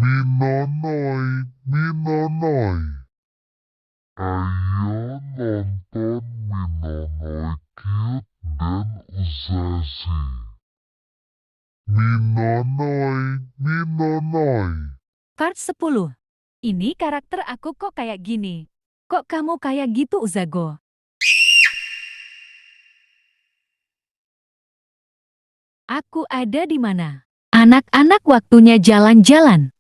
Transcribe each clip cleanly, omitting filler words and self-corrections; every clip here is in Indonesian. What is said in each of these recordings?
Minonoy, Minonoy. Ayo nonton Minonoy Cute dan Uzazi. Minonoy, Minonoy. Part 10. Ini karakter aku kok kayak gini. Kok kamu kayak gitu, Uzago? Aku ada di mana? Anak-anak, waktunya jalan-jalan.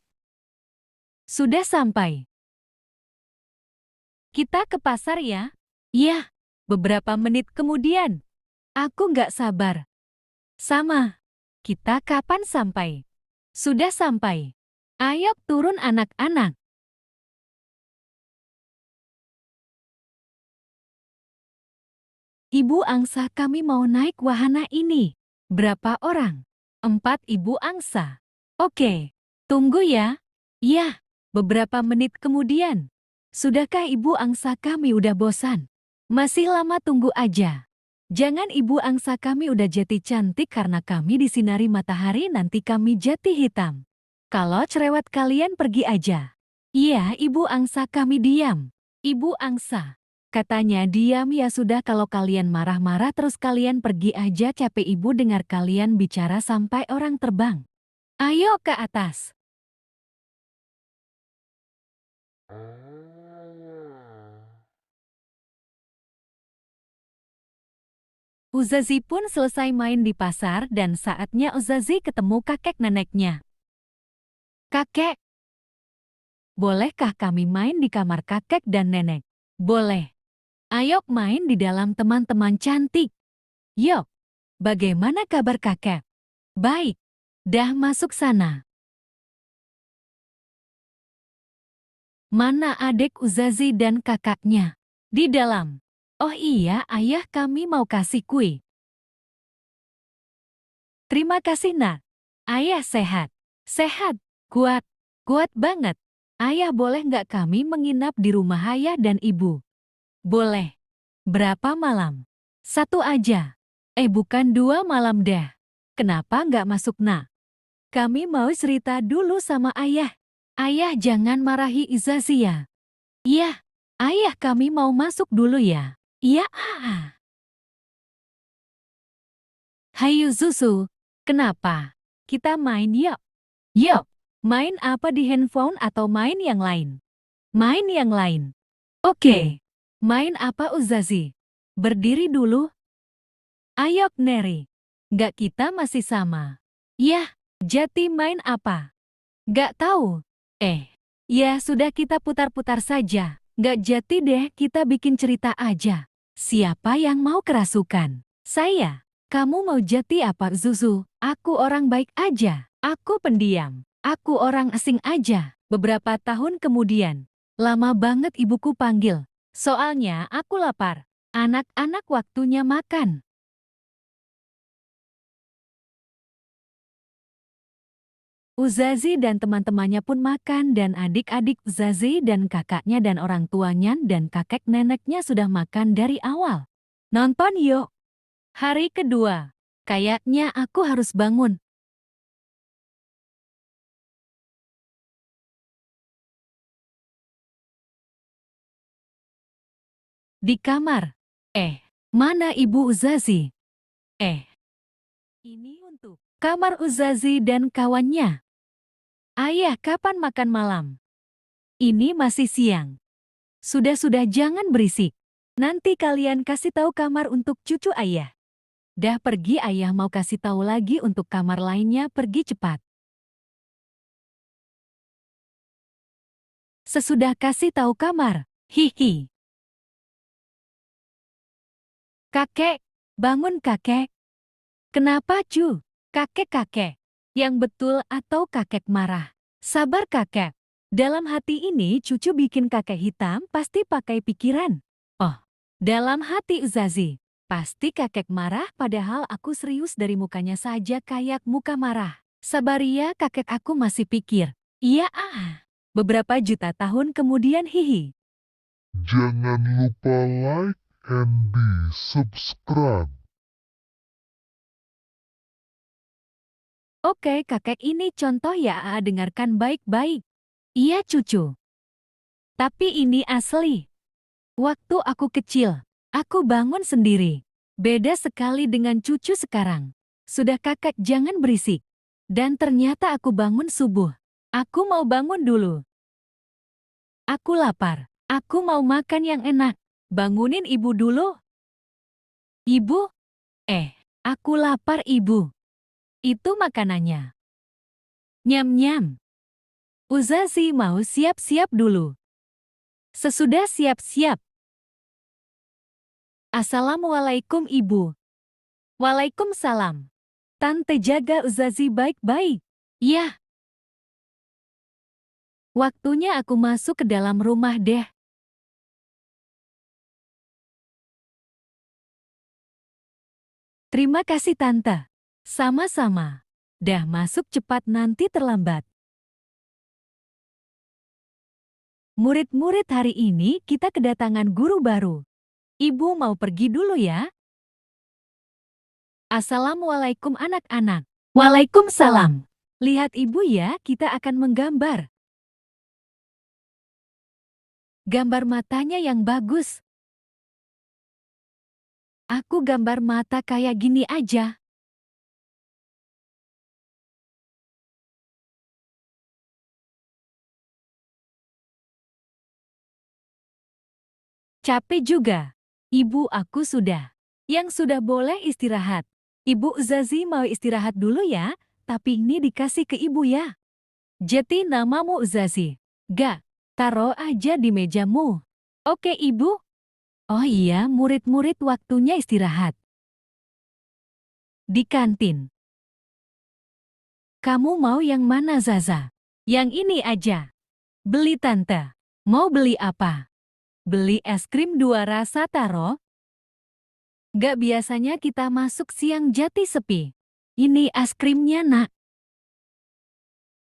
Sudah sampai. Kita ke pasar ya? Iya, beberapa menit kemudian. Aku nggak sabar. Sama. Kita kapan sampai? Sudah sampai. Ayo turun anak-anak. Ibu angsa, kami mau naik wahana ini. Berapa orang? 4 ibu angsa. Oke, tunggu ya. Iya, beberapa menit kemudian. Sudahkah ibu angsa, kami udah bosan. Masih lama, tunggu aja. Jangan, ibu angsa, kami udah jati cantik karena kami disinari matahari, nanti kami jati hitam. Kalau cerewet kalian pergi aja. Iya, ibu angsa, kami diam. Ibu angsa. Katanya diam, ya sudah, kalau kalian marah-marah terus kalian pergi aja, capek ibu dengar kalian bicara sampai orang terbang. Ayo ke atas. Uzazi pun selesai main di pasar dan saatnya Uzazi ketemu kakek neneknya. Kakek, bolehkah kami main di kamar kakek dan nenek? Boleh. Ayo main di dalam, teman-teman cantik. Yuk, bagaimana kabar kakek? Baik. Dah masuk sana. Mana adik Uzazi dan kakaknya? Di dalam. Oh iya, ayah, kami mau kasih kue. Terima kasih, nak. Ayah sehat. Sehat. Kuat. Kuat banget. Ayah, boleh nggak kami menginap di rumah ayah dan ibu? Boleh. Berapa malam? 1 aja. Bukan 2 malam dah. Kenapa nggak masuk, nak? Kami mau cerita dulu sama ayah. Ayah, jangan marahi Uzazi ya. Iya. Ayah, kami mau masuk dulu ya. Iya. Hayu Zuzu, kenapa? Kita main yuk. Yuk. Main apa, di handphone atau main yang lain? Main yang lain. Oke. Main apa, Uzazi? Berdiri dulu. Ayo, Neri. Nggak, kita masih sama. Yah, Jati main apa? Nggak tahu. Ya sudah, kita putar-putar saja. Nggak Jati deh, kita bikin cerita aja. Siapa yang mau kerasukan? Saya. Kamu mau Jati apa, Zuzu? Aku orang baik aja. Aku pendiam. Aku orang asing aja. Beberapa tahun kemudian. Lama banget ibuku panggil. Soalnya aku lapar. Anak-anak, waktunya makan. Uzazi dan teman-temannya pun makan, dan adik-adik Uzazi dan kakaknya dan orang tuanya dan kakek neneknya sudah makan dari awal. Nonton yuk. Hari kedua. Kayaknya aku harus bangun. Di kamar. Mana ibu Uzazi? Ini untuk kamar Uzazi dan kawannya. Ayah, kapan makan malam? Ini masih siang. Sudah-sudah, jangan berisik. Nanti kalian kasih tahu kamar untuk cucu ayah. Dah pergi, ayah mau kasih tahu lagi untuk kamar lainnya, pergi cepat. Sesudah kasih tahu kamar. Hihi. Kakek, bangun kakek. Kenapa cu? Kakek-kakek. Yang betul atau kakek marah? Sabar kakek. Dalam hati ini cucu bikin kakek hitam, pasti pakai pikiran. Oh, dalam hati Uzazi. Pasti kakek marah, padahal aku serius, dari mukanya saja kayak muka marah. Sabar ya kakek, aku masih pikir. Iya Beberapa juta tahun kemudian, hihi. Jangan lupa like and di subscribe. Oke, kakek, ini contoh ya. Dengarkan baik-baik. Iya, cucu. Tapi ini asli. Waktu aku kecil, aku bangun sendiri. Beda sekali dengan cucu sekarang. Sudah, kakek, jangan berisik. Dan ternyata aku bangun subuh. Aku mau bangun dulu. Aku lapar. Aku mau makan yang enak. Bangunin ibu dulu. Ibu? Aku lapar, ibu. Itu makanannya. Nyam-nyam. Uzazi mau siap-siap dulu. Sesudah siap-siap. Assalamualaikum, ibu. Waalaikumsalam. Tante, jaga Uzazi baik-baik. Ya. Waktunya aku masuk ke dalam rumah deh. Terima kasih, Tante. Sama-sama. Dah, masuk cepat, nanti terlambat. Murid-murid, hari ini kita kedatangan guru baru. Ibu mau pergi dulu ya. Assalamualaikum, anak-anak. Waalaikumsalam. Lihat ibu ya, kita akan menggambar. Gambar matanya yang bagus. Aku gambar mata kayak gini aja. Capek juga. Ibu, aku sudah. Yang sudah boleh istirahat. Ibu Uzazi mau istirahat dulu ya, tapi ini dikasih ke ibu ya. Jadi namamu Uzazi. Gak, taruh aja di mejamu. Oke, ibu. Oh iya, murid-murid, waktunya istirahat. Di kantin. Kamu mau yang mana, Zaza? Yang ini aja. Beli, Tante. Mau beli apa? Beli es krim 2 rasa, taro. Gak, biasanya kita masuk siang jadi sepi. Ini es krimnya, nak.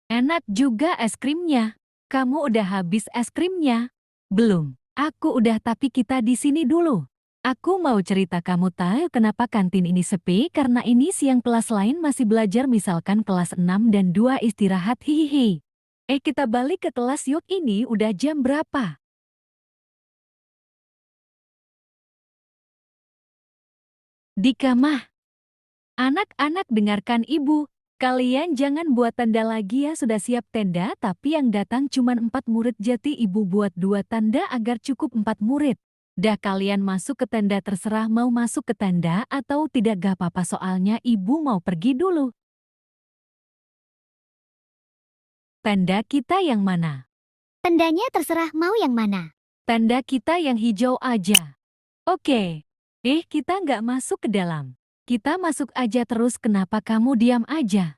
Enak juga es krimnya. Kamu udah habis es krimnya? Belum. Aku udah, tapi kita di sini dulu. Aku mau cerita, kamu tahu kenapa kantin ini sepi? Karena ini siang, kelas lain masih belajar, misalkan kelas 6 dan 2 istirahat, hihihi. Kita balik ke kelas yuk, ini udah jam berapa? Di kamar. Anak-anak, dengarkan ibu. Kalian jangan buat tenda lagi ya, sudah siap tenda, tapi yang datang cuma 4 murid, jadi ibu buat 2 tenda agar cukup 4 murid. Dah, kalian masuk ke tenda, terserah mau masuk ke tenda atau tidak, gak apa-apa, soalnya ibu mau pergi dulu. Tenda kita yang mana? Tendanya terserah mau yang mana. Tenda kita yang hijau aja. Oke. Kita nggak masuk ke dalam. Kita masuk aja terus, kenapa kamu diam aja?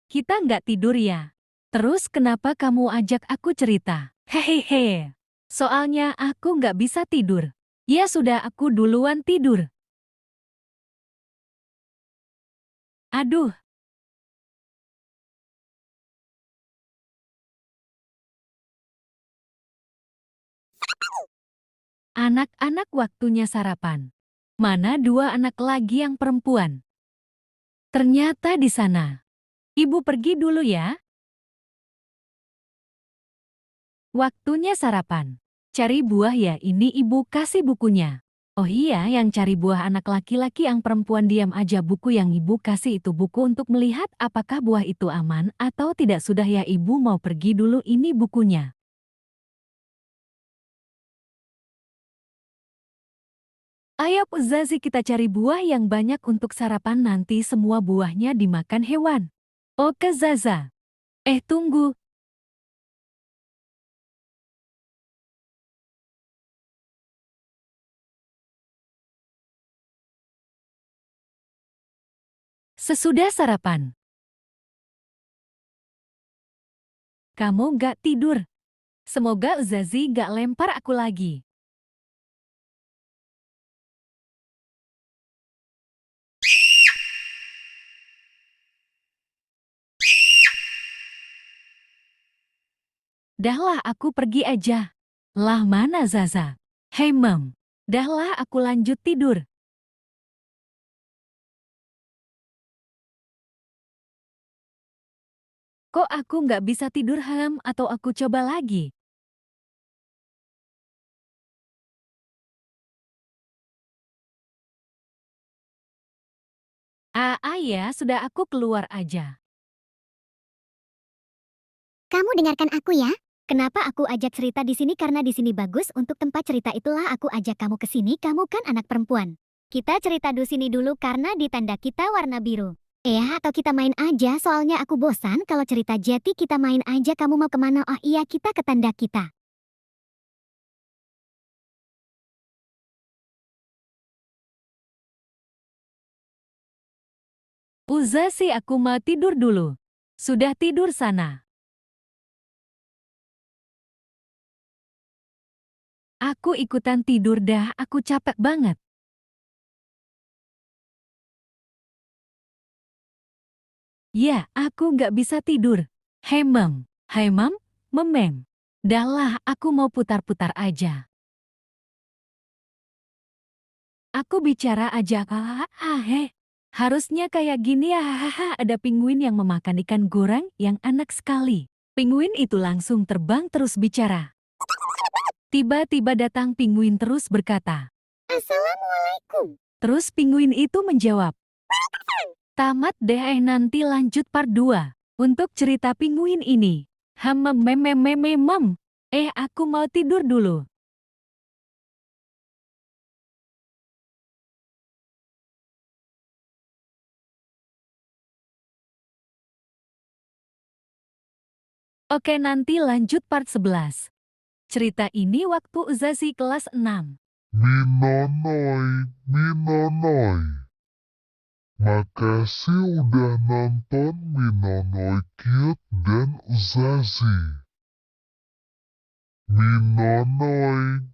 Kita nggak tidur ya? Terus kenapa kamu ajak aku cerita? Hehehe. Soalnya aku nggak bisa tidur. Ya sudah, aku duluan tidur. Aduh. Anak-anak, waktunya sarapan. Mana 2 anak lagi yang perempuan? Ternyata di sana. Ibu pergi dulu ya. Waktunya sarapan. Cari buah ya, ini ibu kasih bukunya. Oh iya, yang cari buah anak laki-laki, yang perempuan diam aja. Buku yang ibu kasih itu buku untuk melihat apakah buah itu aman atau tidak. Sudah ya, ibu mau pergi dulu, ini bukunya. Ayo Uzazi, kita cari buah yang banyak untuk sarapan, nanti semua buahnya dimakan hewan. Oke Zaza. Tunggu. Sesudah sarapan. Kamu gak tidur. Semoga Uzazi gak lempar aku lagi. Dahlah, aku pergi aja. Lah, mana Zaza? Hei Mem. Dahlah aku lanjut tidur. Kok aku nggak bisa tidur atau aku coba lagi? Ya, sudah aku keluar aja. Kamu dengarkan aku ya. Kenapa aku ajak cerita di sini karena di sini bagus untuk tempat cerita itulah aku ajak kamu ke sini. Kamu kan anak perempuan. Kita cerita di sini dulu karena di tanda kita warna biru. Atau kita main aja soalnya aku bosan kalau cerita jadi kita main aja kamu mau kemana? Oh iya kita ke tanda kita. Uza sih aku mau tidur dulu. Sudah tidur sana. Aku ikutan tidur dah, aku capek banget. Ya, aku nggak bisa tidur. Hemem, memem. Dahlah, aku mau putar-putar aja. Aku bicara aja, harusnya kayak gini ya, ada penguin yang memakan ikan goreng yang enak sekali. Penguin itu langsung terbang terus bicara. Tiba-tiba datang penguin terus berkata. Assalamualaikum. Terus penguin itu menjawab. Tamat deh nanti lanjut part 2. Untuk cerita penguin ini. Aku mau tidur dulu. Oke nanti lanjut part 11. Cerita ini waktu Uzazi kelas 6. Minonoi. Makasih udah nonton Minonoi Cute dan Uzazi. Minonoi.